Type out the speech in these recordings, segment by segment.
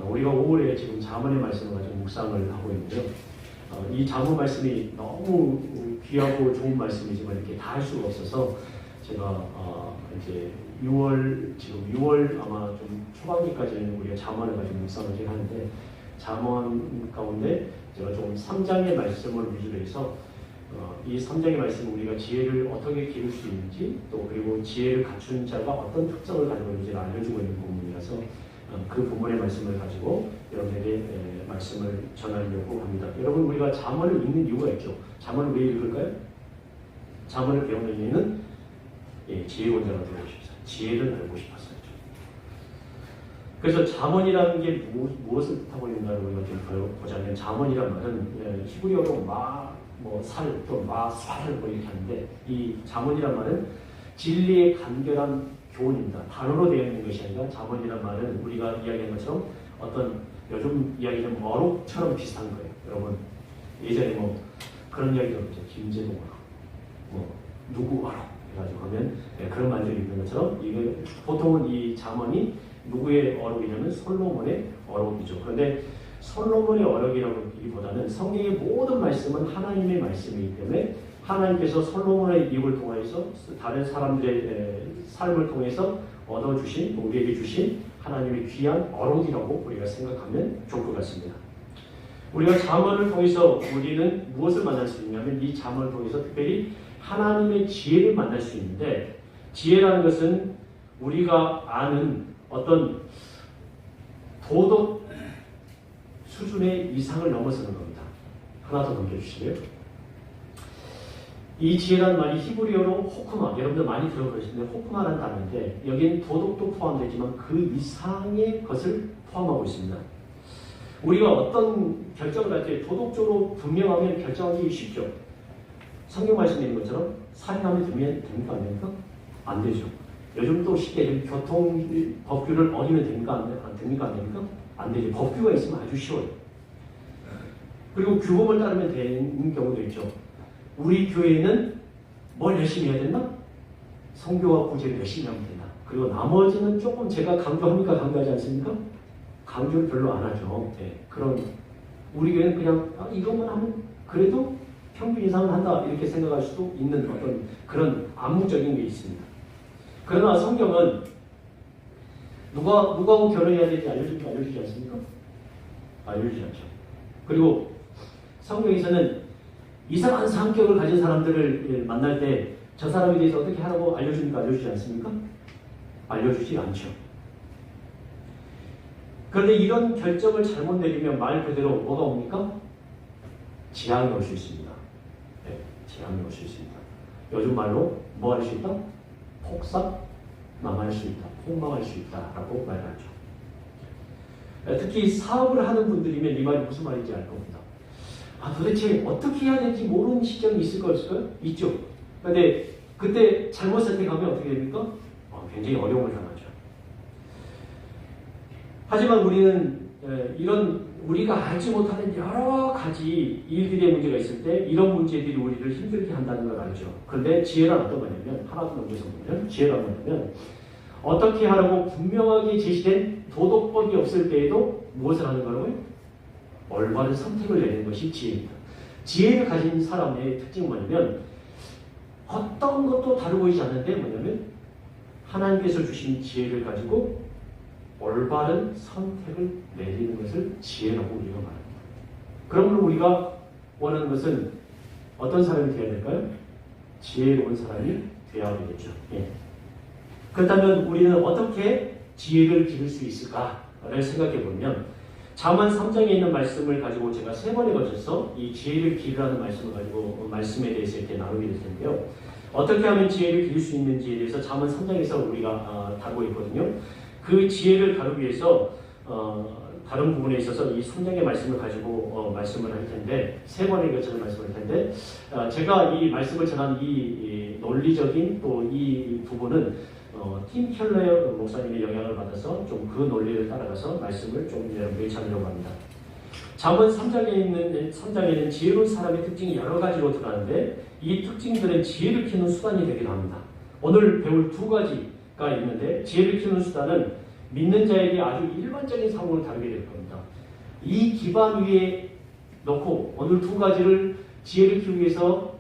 우리가 5월에 지금 잠언의 말씀을 가지고 묵상을 하고 있는데요. 이 잠언 말씀이 너무 귀하고 좋은 말씀이지만 이렇게 다 할 수가 없어서 제가 이제 6월 아마 좀 초반기까지는 우리가 잠언을 가지고 묵상을 하는데, 잠언 가운데 제가 좀 3장의 말씀을 위주로 해서 이 3장의 말씀은 우리가 지혜를 어떻게 기를 수 있는지, 또 그리고 지혜를 갖춘 자가 어떤 특성을 가지고 있는지를 알려주고 있는 부분이라서 그 부분의 말씀을 가지고 여러분에게 말씀을 전하려고 합니다. 여러분, 우리가 잠언을 읽는 이유가 있죠. 잠언을 왜 읽을까요? 잠언을 배우는 이유는 지혜로운 자가 되고 싶어서, 지혜를 알고 싶어서죠. 그래서 잠언이라는 게 무엇을 뜻하고 있는가를 우리가 좀 보자면, 잠언이란 말은 히브리어로 살, 또 마살 이렇게 하는데, 이 잠언이란 말은 진리의 간결한 교훈입니다. 단어로 되어 있는 것이 아니라, 잠언이란 말은 우리가 이야기한 것처럼 어떤 요즘 이야기는 어록처럼 비슷한 거예요. 여러분, 예전에 그런 이야기가 있죠. 김제동 어록, 누구 어록 해가지고 하면 그런 말들이 있는 것처럼, 이게 보통은 이 잠언이 누구의 어록이냐면 솔로몬의 어록이죠. 그런데 솔로몬의 어록이라기보다는 성경의 모든 말씀은 하나님의 말씀이기 때문에, 하나님께서 솔로몬의 입을 통해서 다른 사람들의 삶을 통해서 얻어주신, 우리에게 주신 하나님의 귀한 어록이라고 우리가 생각하면 좋을 것 같습니다. 우리가 잠언을 통해서 우리는 무엇을 만날 수 있냐면, 이 잠언을 통해서 특별히 하나님의 지혜를 만날 수 있는데, 지혜라는 것은 우리가 아는 어떤 도덕 수준의 이상을 넘어서는 겁니다. 하나 더 넘겨주시고요. 이 지혜라는 말이 히브리어로 호크마, 여러분들 많이 들어보셨는데 호크마라는 단어인데, 여기엔 도덕도 포함되지만 그 이상의 것을 포함하고 있습니다. 우리가 어떤 결정을 할 때 도덕적으로 분명하면 결정하기 쉽죠. 성경 말씀에 있는 것처럼 살인하면 됩니까? 안 됩니까? 안 되죠. 요즘 또 쉽게 교통 법규를 어기면 됩니까? 안 됩니까? 안 되죠. 법규가 있으면 아주 쉬워요. 그리고 규범을 따르면 되는 경우도 있죠. 우리 교회는 뭘 열심히 해야 된다? 성교와 구제를 열심히 하면 된다. 그리고 나머지는 조금 제가 강조합니까? 강조하지 않습니까? 강조를 별로 안 하죠. 그런 우리 교회는 그냥 이것만 하면 그래도 평균 이상은 한다, 이렇게 생각할 수도 있는 어떤 그런 암묵적인 게 있습니다. 그러나 성경은 누구하고 결혼해야 될지 알려주지 않습니까? 알려주지 않죠. 그리고 성경에서는 이상한 성격을 가진 사람들을 만날 때 저 사람에 대해서 어떻게 하라고 알려주지 않습니까? 알려주지 않죠. 그런데 이런 결정을 잘못 내리면 말 그대로 뭐가 옵니까? 재앙이 올 수 있습니다. 재앙이 올 수 있습니다. 요즘 말로 뭐 할 수 있다? 폭삭 망할 수 있다. 폭망할 수 있다라고 말하죠. 특히 사업을 하는 분들이면 이 말이 무슨 말인지 알 겁니다. 도대체 어떻게 해야 될지 모르는 시점이 있을까 없을까요? 있죠. 그런데 그때 잘못 선택하면 어떻게 됩니까? 굉장히 어려움을 당하죠. 하지만 우리는 이런 우리가 알지 못하는 여러 가지 일들의 문제가 있을 때 이런 문제들이 우리를 힘들게 한다는 걸 알죠. 그런데 지혜란 어떤 거냐면, 하나 더 넘겨서 보면 지혜란 뭐냐면, 어떻게 하라고 분명하게 제시된 도덕법이 없을 때에도 무엇을 하는 거라고요? 올바른 선택을 내는 것이 지혜입니다. 지혜를 가진 사람의 특징은 뭐냐면, 어떤 것도 다르고 있지 않는데 뭐냐면, 하나님께서 주신 지혜를 가지고 올바른 선택을 내리는 것을 지혜라고 우리가 말합니다. 그러므로 우리가 원하는 것은 어떤 사람이 되어야 될까요? 지혜로운 사람이 되어야 되겠죠. 그렇다면 우리는 어떻게 지혜를 기를 수 있을까를 생각해 보면, 잠언 3장에 있는 말씀을 가지고 제가 3번에 걸쳐서 이 지혜를 기르라는 말씀을 가지고 말씀에 대해서 이렇게 나누게 될 텐데요. 어떻게 하면 지혜를 기를 수 있는지에 대해서 잠언 3장에서 우리가 다루고 있거든요. 그 지혜를 다루기 위해서 다른 부분에 있어서 이 3장의 말씀을 가지고 말씀을 할 텐데, 3번에 걸쳐서 말씀을 할 텐데, 제가 이 말씀을 전한 이 논리적인 또 이 부분은 팀 켈러 목사님의 영향을 받아서 좀 그 논리를 따라가서 말씀을 좀 여러분에게 전하려고 합니다. 잠언 3장에는 지혜로운 사람의 특징이 여러 가지로 들어가는데, 이 특징들은 지혜를 키우는 수단이 되기도 합니다. 오늘 배울 2가지가 있는데, 지혜를 키우는 수단은 믿는 자에게 아주 일반적인 상황을 다루게 될 겁니다. 이 기반 위에 놓고 오늘 두 가지를 지혜를 키우기 위해서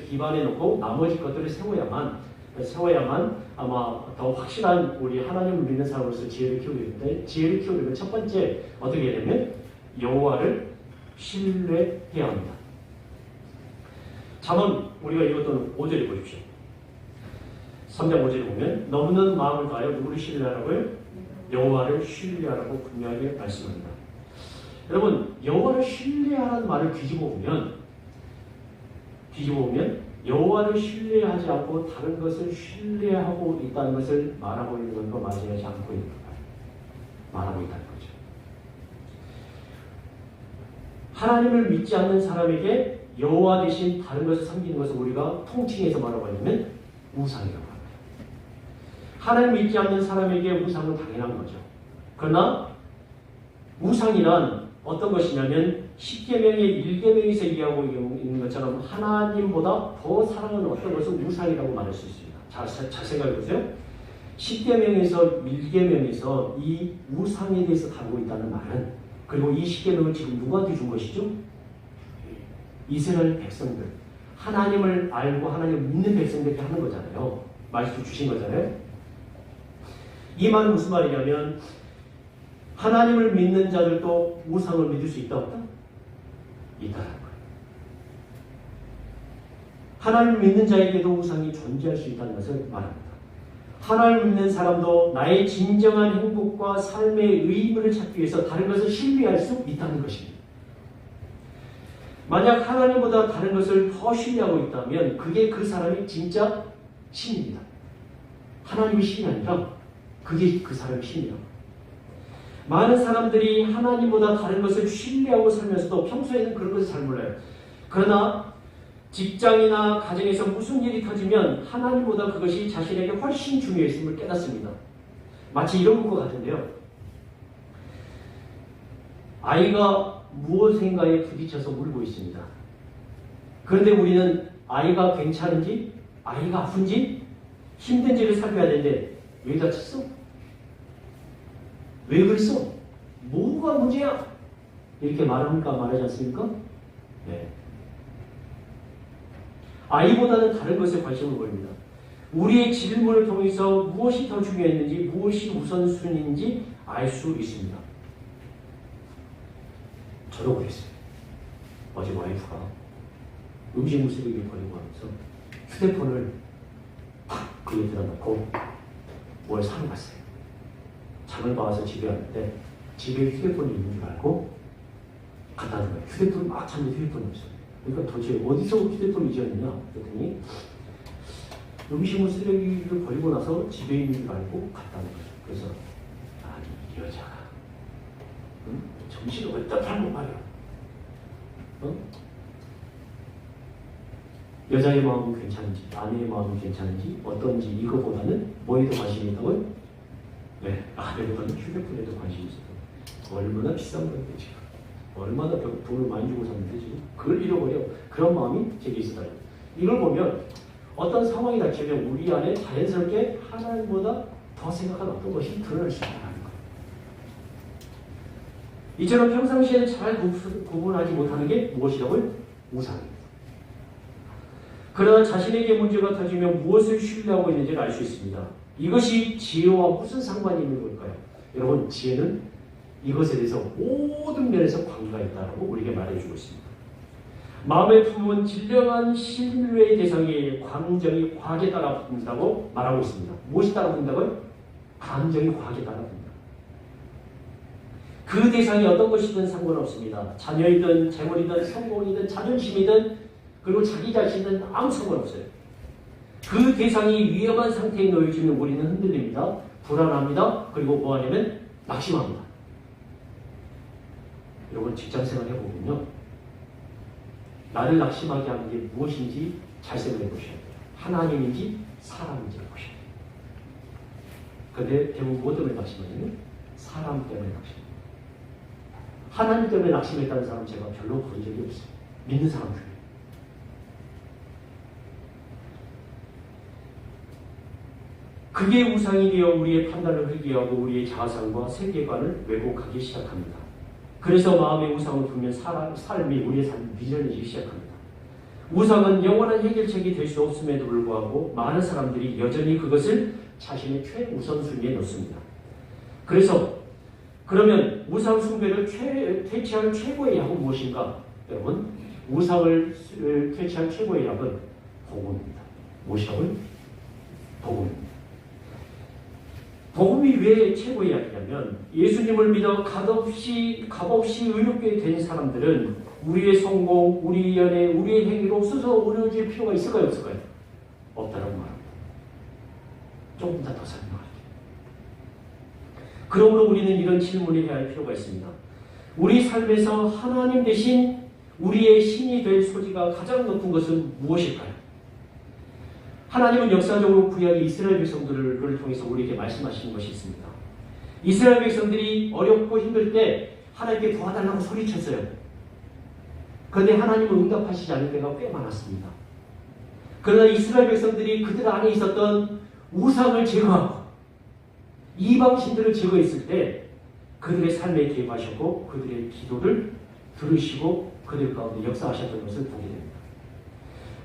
기반에 놓고 나머지 것들을 세워야만 아마 더 확실한 우리 하나님을 믿는 사람으로서 지혜를 키우게 되는데, 지혜를 키우려면 첫 번째 어떻게 해야 되면 여호와를 신뢰해야 합니다. 잠언 우리가 읽었던 5절에 보십시오. 3장 5절에 보면 너무는 마음을 다하여 누구를 신뢰하라고요? 여호와를 신뢰하라고 분명하게 말씀합니다. 여러분, 여호와를 신뢰하라는 말을 뒤집어 보면 여호와를 신뢰하지 않고 다른 것을 신뢰하고 있다는 것을 말하고 있는 것과 맞이하지 않고 있는 거예요. 말하고 있다는 거죠. 하나님을 믿지 않는 사람에게 여호와 대신 다른 것을 섬기는 것을 우리가 통칭해서 말하고 있는 우상이라고 합니다. 하나님 믿지 않는 사람에게 우상은 당연한 거죠. 그러나 우상이란 어떤 것이냐면 10계명의 1계명에서 얘기하고 있는 것처럼 하나님보다 더 사랑하는 어떤 것을 우상이라고 말할 수 있습니다. 잘 생각해 보세요. 10계명에서 1계명에서 이 우상에 대해서 다루고 있다는 말은, 그리고 이 10계명을 지금 누구한테 준 것이죠? 이스라엘 백성들, 하나님을 알고 하나님을 믿는 백성들에게 하는 거잖아요. 말씀 주신 거잖아요. 이 말은 무슨 말이냐면 하나님을 믿는 자들도 우상을 믿을 수 있다 없다? 있다는 거예요. 하나님을 믿는 자에게도 우상이 존재할 수 있다는 것을 말합니다. 하나님을 믿는 사람도 나의 진정한 행복과 삶의 의미를 찾기 위해서 다른 것을 신뢰할 수 있다는 것입니다. 만약 하나님보다 다른 것을 더 신뢰하고 있다면 그게 그 사람이 진짜 신입니다. 하나님이 신이 아니라 그게 그 사람의 신이라고. 많은 사람들이 하나님보다 다른 것을 신뢰하고 살면서도 평소에는 그런 것을 잘 몰라요. 그러나 직장이나 가정에서 무슨 일이 터지면 하나님보다 그것이 자신에게 훨씬 중요했음을 깨닫습니다. 마치 이런 것과 같은데요. 아이가 무엇인가에 부딪혀서 울고 있습니다. 그런데 우리는 아이가 괜찮은지, 아이가 아픈지, 힘든지를 살펴야 되는데 왜 다쳤어? 왜 그랬어? 뭐가 문제야? 이렇게 말합니까? 말하지 않습니까? 네. 아이보다는 다른 것에 관심을 보입니다. 우리의 질문을 통해서 무엇이 더 중요했는지, 무엇이 우선순위인지 알 수 있습니다. 저도 그랬어요. 어제 와이프가 음식물 쓰레기를 버리고 하면서 휴대폰을 탁 그 옆에다 놓고 뭘 사러 갔어요. 장을 봐서 집에 왔는데 집에 휴대폰이 있는 줄 알고 갖다 준 거예요. 휴대폰을 막 찾는데 휴대폰이 없어요. 그러니까 도대체 어디서 휴대폰을 잊었느냐 그랬더니 음식물 쓰레기를 버리고 나서 집에 있는 줄 알고 갖다 준 거예요. 그래서 아니 이 여자가 정신을 어디다 팔고 말이야. 여자의 마음은 괜찮은지, 아내의 마음은 괜찮은지, 어떤지 이거보다는 뭐에 더 관심이 있다고요? 네, 아내보다는 휴대폰에도 관심이 있었다. 얼마나 비싼 건데 지금. 얼마나 돈을 많이 주고 샀는데 지금. 그걸 잃어버려. 그런 마음이 제게 있었다. 이걸 보면 어떤 상황이 닥치면 우리 안에 자연스럽게 하나님보다 더 생각한 어떤 것이 드러날 수 있다는 거예요. 이처럼 평상시에는 잘 구분하지 못하는 게 무엇이라고요? 우상입니다. 그러나 자신에게 문제가 터지면 무엇을 신뢰하고 있는지를 알 수 있습니다. 이것이 지혜와 무슨 상관이 있는 걸까요? 여러분, 지혜는 이것에 대해서 모든 면에서 관계가 있다고 우리에게 말해주고 있습니다. 마음의 품은 진정한 신뢰의 대상이 감정이 과하게 따라 붙는다고 말하고 있습니다. 무엇이 따라 붙는다고요? 감정이 과하게 따라 붙는다. 그 대상이 어떤 것이든 상관없습니다. 자녀이든 재물이든 성공이든 자존심이든 그리고 자기 자신은 아무 상관없어요. 그 대상이 위험한 상태에 놓여지면 우리는 흔들립니다. 불안합니다. 그리고 뭐하냐면 낙심합니다. 여러분 직장생활 해보면요. 나를 낙심하게 하는 게 무엇인지 잘 생각해 보셔야 돼요. 하나님인지 사람인지 보셔야 돼요. 그런데 대부분 뭐 때문에 낙심하냐면 사람 때문에 낙심합니다. 하나님 때문에 낙심했다는 사람 제가 별로 본 적이 없어요. 믿는 사람 중에. 그게 우상이 되어 우리의 판단을 흐리게 하고 우리의 자아상과 세계관을 왜곡하기 시작합니다. 그래서 마음의 우상을 두면 삶이 우리의 삶이 미련해지기 시작합니다. 우상은 영원한 해결책이 될 수 없음에도 불구하고 많은 사람들이 여전히 그것을 자신의 최우선순위에 놓습니다. 그래서 그러면 우상 숭배를 퇴치할 최고의 약은 무엇인가? 여러분, 우상을 퇴치할 최고의 약은 복음입니다. 무엇이라고요? 복음입니다. 복음이 왜 최고의 약이냐면 예수님을 믿어 값없이 의롭게 된 사람들은 우리의 성공, 우리의 연애, 우리의 행위로 스스로 의료질 필요가 있을까요? 없을까요? 없다라고 말합니다. 조금 더 설명할게요. 그러므로 우리는 이런 질문을 해야 할 필요가 있습니다. 우리 삶에서 하나님 대신 우리의 신이 될 소지가 가장 높은 것은 무엇일까요? 하나님은 역사적으로 구약의 이스라엘 백성들을 통해서 우리에게 말씀하시는 것이 있습니다. 이스라엘 백성들이 어렵고 힘들 때 하나님께 도와달라고 소리쳤어요. 그런데 하나님은 응답하시지 않을 때가 꽤 많았습니다. 그러나 이스라엘 백성들이 그들 안에 있었던 우상을 제거하고 이방신들을 제거했을 때 그들의 삶에 개입하셨고 그들의 기도를 들으시고 그들 가운데 역사하셨던 것을 보게 됩니다.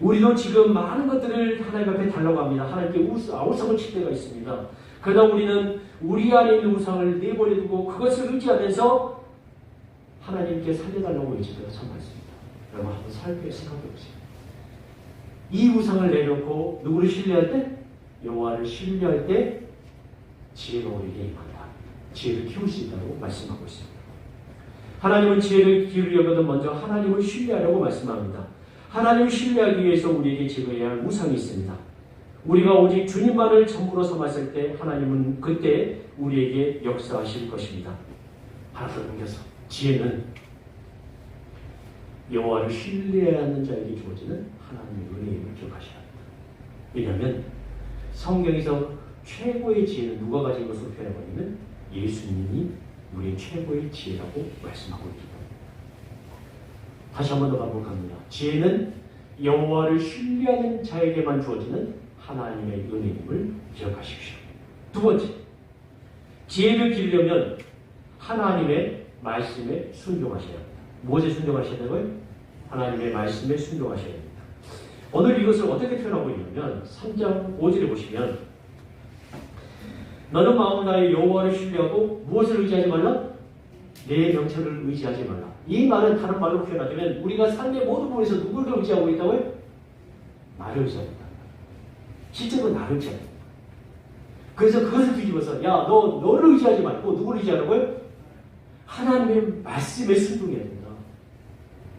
우리도 지금 많은 것들을 하나님 앞에 달라고 합니다. 하나님께 우상을 칠 때가 있습니다. 그러나 우리는 우리 안에 있는 우상을 내버려두고 그것을 의지하면서 하나님께 살려달라고 외칠 때가 참 많습니다. 여러분 한번 생각해 보세요. 이 우상을 내놓고 누구를 신뢰할 때? 여호와를 신뢰할 때 지혜가 우리에게 임한다. 지혜를 키울 수 있다고 말씀하고 있습니다. 하나님은 지혜를 기울이려거든 먼저 하나님을 신뢰하려고 말씀합니다. 하나님을 신뢰하기 위해서 우리에게 제거해야 할 우상이 있습니다. 우리가 오직 주님만을 전부로 삼았을 때 하나님은 그때 우리에게 역사하실 것입니다. 하나 더 넘겨서 지혜는 여호와를 신뢰하는 자에게 주어지는 하나님의 은혜임을 기억하셔야 합니다. 왜냐하면 성경에서 최고의 지혜는 누가 가진 것으로 표현하고 있냐면 예수님이 우리의 최고의 지혜라고 말씀하고 있기 때문입니다. 다시 한 번 더 반복합니다. 지혜는 여호와를 신뢰하는 자에게만 주어지는 하나님의 은혜임을 기억하십시오. 두 번째, 지혜를 기르려면 하나님의 말씀에 순종하셔야 합니다. 무엇에 순종하셔야 되고요? 하나님의 말씀에 순종하셔야 됩니다. 오늘 이것을 어떻게 표현하고 있냐면 3장 5절에 보시면 너는 마음을 다해 여호와를 신뢰하고 무엇을 의지하지 말라? 내 명철을 의지하지 말라. 이 말은 다른 말로 표현하자면 우리가 삶의 모든 부분에서 누구를 의지하고 있다고요? 나를 의지하고 있다. 실제로 나를 의지하고 있다. 그래서 그것을 뒤집어서 너를 의지하지 말고 누구를 의지하라고요? 하나님의 말씀에 순종해야 된다.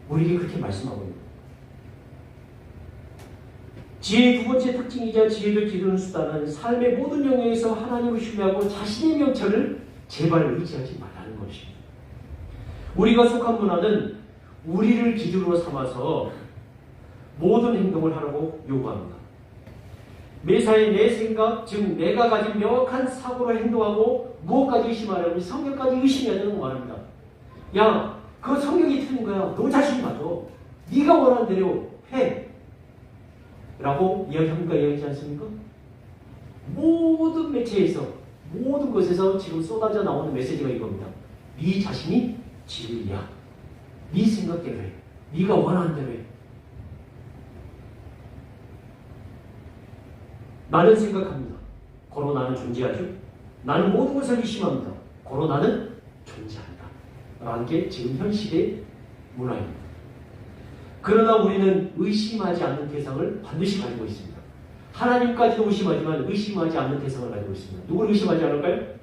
우리에게 그렇게 말씀하고 있다. 지혜의 두 번째 특징이자 지혜를 기르는 수단은 삶의 모든 영역에서 하나님을 신뢰하고 자신의 명철을 제발 의지하지 말라는 것입니다. 우리가 속한 문화는 우리를 기준으로 삼아서 모든 행동을 하라고 요구합니다. 매사에 내 생각, 즉 내가 가진 명확한 사고로 행동하고 무엇까지 의심하려면 성경까지 의심해야 되는 거 말합니다. 야, 그 성경이 틀린 거야. 너 자신이 맞아. 네가 원하는 대로 해. 라고 이야기합니까? 이야기하지 않습니까? 모든 매체에서 모든 것에서 지금 쏟아져 나오는 메시지가 이겁니다. 네 자신이 진리야. 네 생각대로 해. 네가 원하는 대로 해. 나는 생각합니다. 고로 나는 존재하죠. 나는 모든 것을 의심합니다. 고로 나는 존재한다. 라는 게 지금 현 시대의 문화입니다. 그러나 우리는 의심하지 않는 대상을 반드시 가지고 있습니다. 하나님까지도 의심하지만 의심하지 않는 대상을 가지고 있습니다. 누구를 의심하지 않을까요? 네.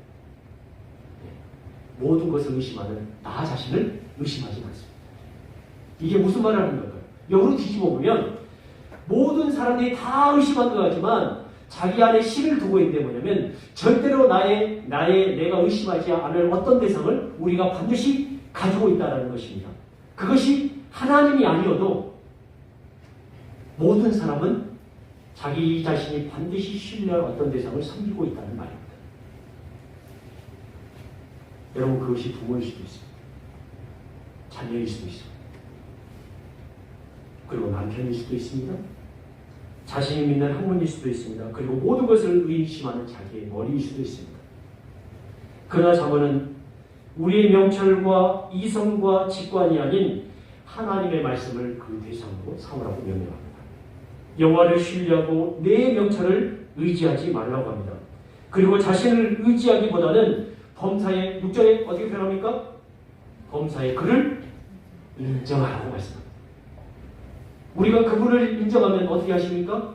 모든 것을 의심하는 나 자신을 의심하지 않습니다. 이게 무슨 말을 하는 걸까요? 역으로 뒤집어 보면 모든 사람들이 다 의심한다고 하지만 자기 안에 신을 두고 있는데 뭐냐면 절대로 내가 의심하지 않을 어떤 대상을 우리가 반드시 가지고 있다는 것입니다. 그것이 하나님이 아니어도 모든 사람은 자기 자신이 반드시 신뢰할 어떤 대상을 섬기고 있다는 말입니다. 여러분 그것이 부모일 수도 있습니다. 자녀일 수도 있습니다. 그리고 남편일 수도 있습니다. 자신이 믿는 학문일 수도 있습니다. 그리고 모든 것을 의심하는 자기의 머리일 수도 있습니다. 그러나 잠언은 우리의 명철과 이성과 직관이 아닌 하나님의 말씀을 그 대상으로 삼으라고 명령합니다. 여호와를 신뢰하고 내 명철을 의지하지 말라고 합니다. 그리고 자신을 의지하기보다는 범사의 6절에 어떻게 표현합니까? 범사의 그를 인정하라고 말씀합니다. 우리가 그분을 인정하면 어떻게 하십니까?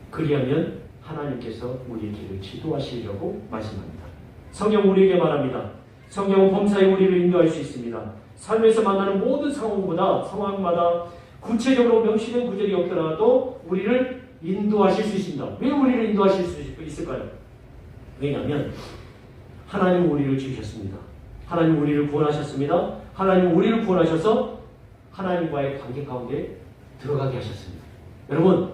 그리하면 하나님께서 우리의 길을 지도하시려고 말씀합니다. 성경 우리에게 말합니다. 성경은 범사에 우리를 인도할 수 있습니다. 삶에서 만나는 모든 상황마다 구체적으로 명시된 구절이 없더라도 우리를 인도하실 수 있습니다. 왜 우리를 인도하실 수 있을까요? 왜냐하면 하나님 우리를 지으셨습니다. 하나님 우리를 구원하셨습니다. 하나님 우리를 구원하셔서 하나님과의 관계 가운데 들어가게 하셨습니다. 여러분,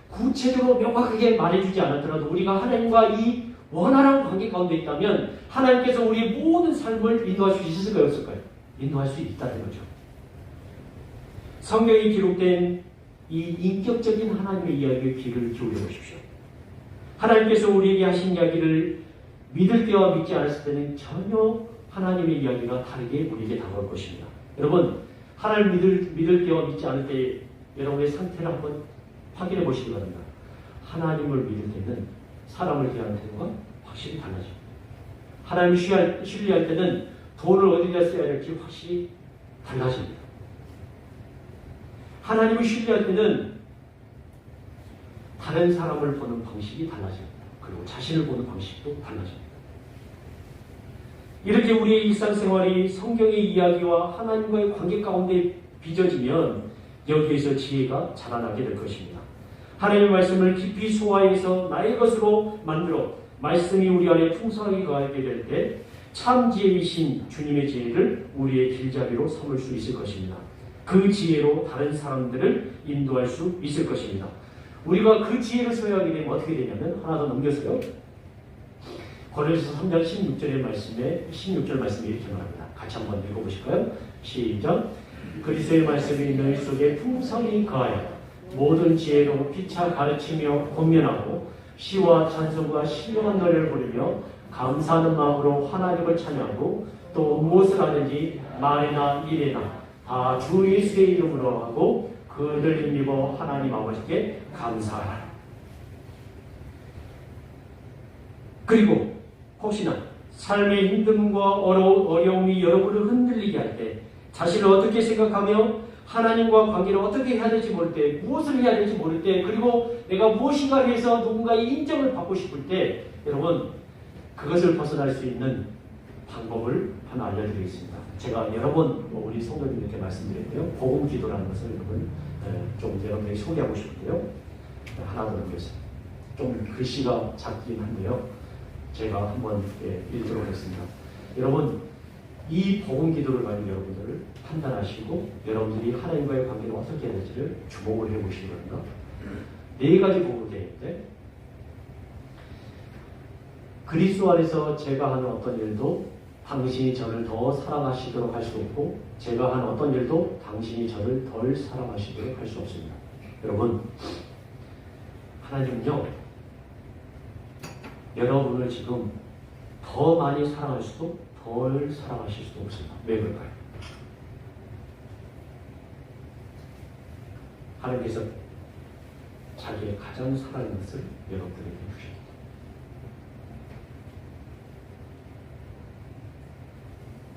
구체적으로 명확하게 말해주지 않았더라도 우리가 하나님과 이 원활한 관계 가운데 있다면 하나님께서 우리의 모든 삶을 인도할 수 있을까요? 없을까요? 인도할 수 있다는 거죠. 성경에 기록된 이 인격적인 하나님의 이야기의 귀를 기울여 보십시오. 하나님께서 우리에게 하신 이야기를 믿을 때와 믿지 않았을 때는 전혀 하나님의 이야기가 다르게 우리에게 다가올 것입니다. 여러분, 하나님 믿을 때와 믿지 않을 때 여러분의 상태를 한번 확인해 보시기 바랍니다. 하나님을 믿을 때는 사람을 대하는 태도가 확실히 달라집니다. 하나님을 신뢰할 때는 돈을 어디다 써야 할지 확실히 달라집니다. 하나님을 신뢰할 때는 다른 사람을 보는 방식이 달라집니다. 그리고 자신을 보는 방식도 달라집니다. 이렇게 우리의 일상생활이 성경의 이야기와 하나님과의 관계 가운데 빚어지면 여기에서 지혜가 자라나게 될 것입니다. 하나님의 말씀을 깊이 소화해서 나의 것으로 만들어 말씀이 우리 안에 풍성하게 거하게 될 때 참 지혜이신 주님의 지혜를 우리의 길잡이로 삼을 수 있을 것입니다. 그 지혜로 다른 사람들을 인도할 수 있을 것입니다. 우리가 그 지혜를 소유하게 되면 어떻게 되냐면 하나 더 넘겨서요. 고린도서 3장 16절 말씀이 이렇게 말합니다. 같이 한번 읽어보실까요? 시작. 그리스도의 말씀이 너희 속에 풍성히 거하여 모든 지혜로 피차 가르치며 권면하고 시와 찬송과 신령한 노래를 부르며 감사하는 마음으로 하나님을 찬양하고 또 무엇을 하든지 말이나 일이나 다 주 예수의 이름으로 하고 그들 힘입어 하나님 아버지께 감사하라. 그리고 혹시나 삶의 힘듦과 어려움이 여러분을 흔들리게 할 때 자신을 어떻게 생각하며 하나님과 관계를 어떻게 해야 될지 모를 때, 무엇을 해야 될지 모를 때, 그리고 내가 무엇인가를 해서 누군가의 인정을 받고 싶을 때 여러분 그것을 벗어날 수 있는 방법을 하나 알려드리겠습니다. 제가 여러 번 우리 성도님들께 말씀드렸고요. 복음 기도라는 것을 여러분 좀 여러분에게 소개하고 싶은데요. 하나 더 넘겼어요. 좀 글씨가 작긴 한데요. 제가 한번 읽도록 하겠습니다. 여러분, 이 복음 기도를 가지고 여러분들을 판단하시고 여러분들이 하나님과의 관계를 어떻게 해야 될지를 주목을 해보시기 바랍니다. 4가지 복음이 되는데 그리스도 안에서 제가 하는 어떤 일도 당신이 저를 더 사랑하시도록 할 수 없고 제가 하는 어떤 일도 당신이 저를 덜 사랑하시도록 할 수 없습니다. 여러분, 하나님은요 여러분을 지금 더 많이 사랑할 수도 덜 사랑하실 수도 없습니다. 왜 그럴까요? 하나님께서 자기의 가장 사랑하는 것을 여러분들에게 주십니다.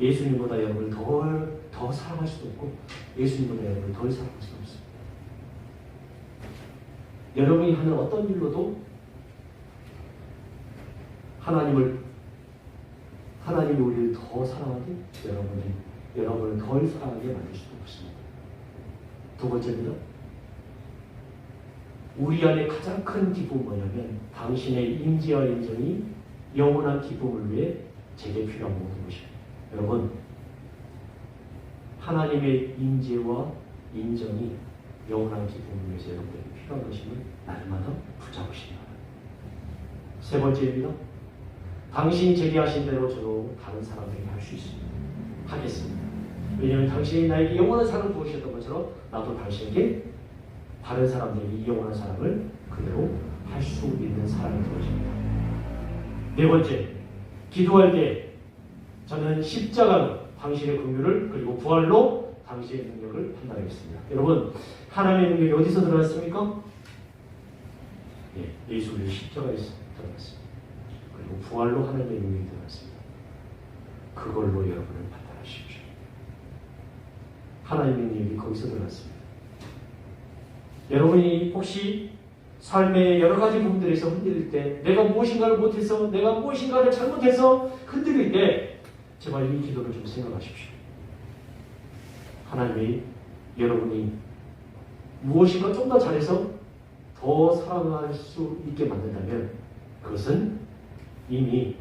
예수님보다 여러분을 더 사랑할 수도 없고 예수님보다 여러분을 덜 사랑할 수도 없습니다. 여러분이 하는 어떤 일로도 하나님이 우리를 더 사랑하게 여러분을 덜 사랑하게 만들 수도 없습니다. 두 번째입니다. 우리 안에 가장 큰 기쁨은 뭐냐면 당신의 임재와 인정이 영원한 기쁨을 위해 제게 필요한 모든 것입니다. 여러분, 하나님의 임재와 인정이 영원한 기쁨을 위해서 여러분에게 필요한 것임을 날마다 붙잡으시기 바랍니다. 세 번째입니다. 당신이 제게 하신 대로 저도 다른 사람에게 할 수 있습니다. 하겠습니다. 왜냐하면 당신이 나에게 영원한 사랑을 부으셨던 것처럼 나도 당신에게 다른 사람들에게 이 영원한 사랑을 그대로 할 수 있는 사람이 되어집니다. 네 번째, 기도할 때 저는 십자가로 당신의 긍휼을 그리고 부활로 당신의 능력을 판단하겠습니다. 여러분, 하나님의 능력이 어디서 들어갔습니까? 예, 예수 그리스도의 십자가에서 들어갔습니다. 그리고 부활로 하나님의 능력이 들어갔습니다. 그걸로 여러분을 판단하십시오. 하나님의 능력이 거기서 들어갔습니다. 여러분이 혹시 삶의 여러 가지 부분들에서 흔들릴 때, 내가 무엇인가를 못해서, 내가 무엇인가를 잘못해서 흔들릴 때, 제발 이 기도를 좀 생각하십시오. 하나님이 여러분이 무엇인가 좀 더 잘해서 더 살아갈 수 있게 만든다면, 그것은 이미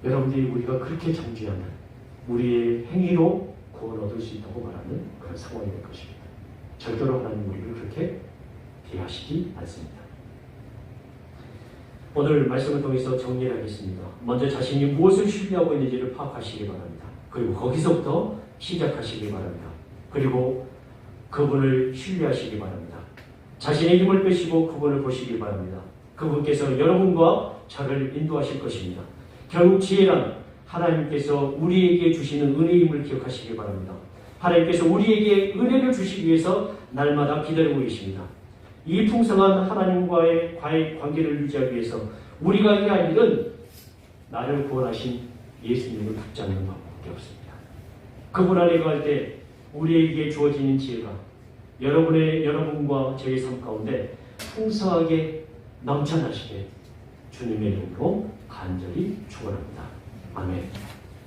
여러분들이 우리가 그렇게 정죄하는 우리의 행위로 구원 얻을 수 있다고 말하는 그런 상황이 될 것입니다. 절대로 하나님 우리를 그렇게 대하시지 않습니다. 오늘 말씀을 통해서 정리를 하겠습니다. 먼저 자신이 무엇을 신뢰하고 있는지를 파악하시기 바랍니다. 그리고 거기서부터 시작하시기 바랍니다. 그리고 그분을 신뢰하시기 바랍니다. 자신의 힘을 빼시고 그분을 보시기 바랍니다. 그분께서 여러분과 저를 인도하실 것입니다. 결국 지혜란 하나님께서 우리에게 주시는 은혜임을 기억하시기 바랍니다. 하나님께서 우리에게 은혜를 주시기 위해서 날마다 기다리고 계십니다. 이 풍성한 하나님과의 관계를 유지하기 위해서 우리가 해야 할 일은 나를 구원하신 예수님을 붙잡는 방법밖에 없습니다. 그분 안에 거할 때 우리에게 주어지는 지혜가 여러분과 저의 삶 가운데 풍성하게 넘쳐나시게 주님의 이름으로 간절히 축원합니다. 아멘.